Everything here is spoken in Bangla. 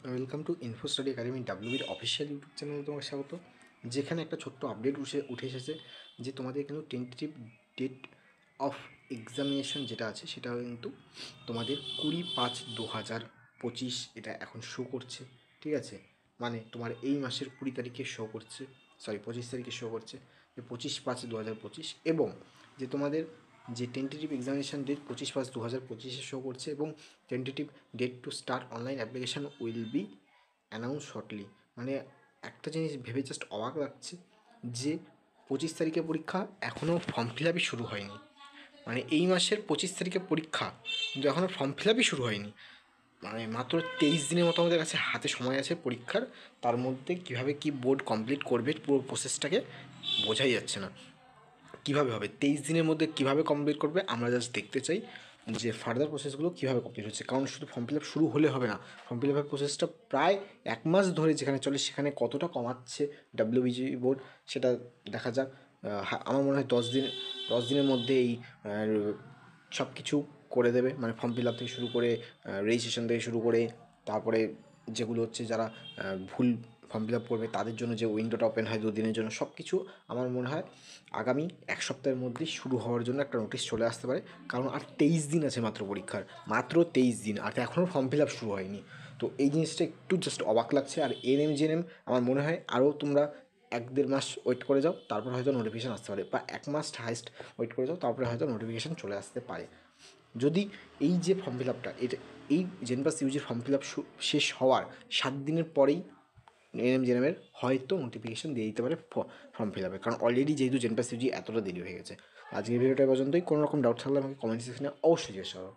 Welcome to info study academy ডাব্লিউবির অফিসিয়াল ইউটিউব চ্যানেলে তোমাকে স্বাগত। যেখানে একটা ছোট্ট আপডেট উঠে এসেছে যে তোমাদের কিন্তু টেন্টেটিভ ডেট অফ এক্সামিনেশন যেটা আছে সেটা কিন্তু তোমাদের 20/5/2025 এটা এখন শো করছে। ঠিক আছে, মানে তোমার এই মাসের 20 তারিখে শো করছে, 25 তারিখে শো করছে যে 25/5/2025, এবং যে তোমাদের যে টেন্টেটিভ এক্সামিনেশান ডেট 25/5/2025 শো করছে, এবং tentative date to start online application will be announce shortly. মানে একটা জিনিস ভেবে জাস্ট অবাক লাগছে যে 25 তারিখে পরীক্ষা, এখনও ফর্ম ফিল আপই শুরু হয়নি। মানে এই মাসের 25 তারিখে পরীক্ষা, কিন্তু এখনও ফর্ম ফিল আপই শুরু হয়নি। মানে মাত্র 23 দিনের মতো আমাদের কাছে হাতে সময় আছে পরীক্ষার। তার মধ্যে কীভাবে কী বোর্ড কমপ্লিট করবে পুরো প্রসেসটাকে বোঝাই যাচ্ছে না কীভাবে হবে। 23 দিনের মধ্যে কীভাবে কমপ্লিট করবে আমরা জাস্ট দেখতে চাই যে ফার্দার প্রসেসগুলো কীভাবে কমপ্লিট হচ্ছে। কারণ শুধু ফর্ম ফিল আপ শুরু হলে হবে না, ফর্ম ফিল আপের প্রসেসটা প্রায় 1 মাস ধরে যেখানে চলে সেখানে কতটা কমাচ্ছে ডাব্লিউবিজি বোর্ড সেটা দেখা যাক। আমার মনে হয় 10 দিনের মধ্যে এই সব কিছু করে দেবে। মানে ফর্ম ফিল আপ থেকে শুরু করে রেজিস্ট্রেশন থেকে শুরু করে তারপরে যেগুলো হচ্ছে যারা ভুল ফর্ম ফিল আপ করবে তাদের জন্য যে উইন্ডোটা ওপেন হয় 2 দিনের জন্য, সব কিছু আমার মনে হয় আগামী 1 সপ্তাহের মধ্যেই শুরু হওয়ার জন্য একটা নোটিশ চলে আসতে পারে। কারণ আর 23 দিন আছে মাত্র পরীক্ষার, মাত্র 23 দিন, আর এখনও ফর্ম ফিল আপ শুরু হয়নি। তো এই জিনিসটা একটু জাস্ট অবাক লাগছে। আর এনএম জেএনএম আমার মনে হয় আরও তোমরা 1-1.5 মাস ওয়েট করে যাও, তারপর হয়তো নোটিফিকেশান আসতে পারে, বা 1 মাস হাইস্ট ওয়েট করে যাও, তারপরে হয়তো নোটিফিকেশান চলে আসতে পারে। যদি এই যে ফর্ম ফিল আপটা, এই জেনপাস ইউজির ফর্ম ফিল আপ শেষ হওয়ার 7 দিনের পরেই এনএম জেএনএমের হয়তো নোটিফিকেশান দিয়ে দিতে পারে ফর্ম ফিল আপে। কারণ অলরেডি যেহেতু জেনপাস ইউজি এতটা দেরি হয়ে গেছে। আজকের ভিডিওটা পর্যন্তই। কোনো রকম ডাউট থাকলে আমাকে কমেন্ট সেকশনে অবশ্যই জিজ্ঞেস করো।